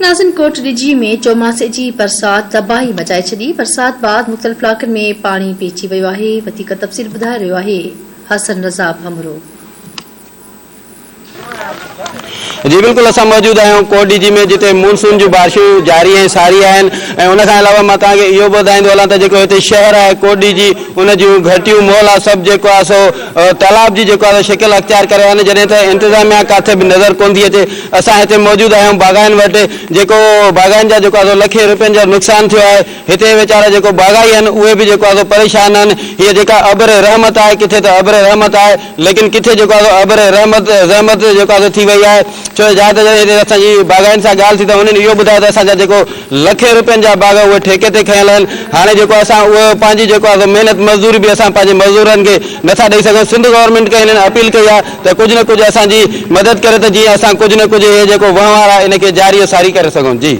नाज़िन कोट Digi में चौमासे जी बरसात तबाही मचाए छॾी। बरसात बाद मुख़्तलिफ़ इलाक़नि में पानी पीची वियो आहे। वधीक तफ़सील ॿुधाए रहियो आहे हसन रज़ा भमरो। जी बिल्कुल अस मौजूद आहियूं कोट डिजी में, जिते मानसून जूं बारिशूं जारी ऐं सारी आहिनि। उन खां अलावा मां तव्हांखे इहो ॿुधाईंदो हलां त जेको हिते शहर आहे कोट डिजी, उन जूं घटियूं मॉल आहे सभु जेको आहे सो तालाब जी जेको आहे शिकिल अख्तियार करे आहिनि, जॾहिं त इंतज़ामिया किथे बि नज़र कोन थी अचे। असां हिते मौजूद आहियूं बाग़ाइन वटि, जेको बाग़ाइन जा जेको आहे लखे रुपयनि जो नुक़सान थियो आहे। हिते वीचारा जेको बाग़ाई आहिनि उहे बि जेको आहे परेशान आहिनि। हीअ जेका अबर रहमत आहे, किथे त अबर रहमत आहे, लेकिन किथे जेको आहे अबर रहमत जेको आहे थी वई आहे। छो जॾहिं असांजी बाग़ाइन सां ॻाल्हि थी त उन्हनि इहो ॿुधायो त असांजा जेको लखे रुपयनि जा बाग़ उहे ठेके ते खयल आहिनि। हाणे जेको असां उहो पंहिंजी जेको आहे महिनत मज़दूरी बि असां पंहिंजे मज़दूरनि खे नथा ॾेई सघूं। सिंध गवर्नमेंट खे हिननि अपील कई आहे त कुझु न कुझु असांजी मदद करे त जीअं असां कुझु न कुझु इहे जेको वहिंवार आहे इन खे जारी सारी करे सघूं। जी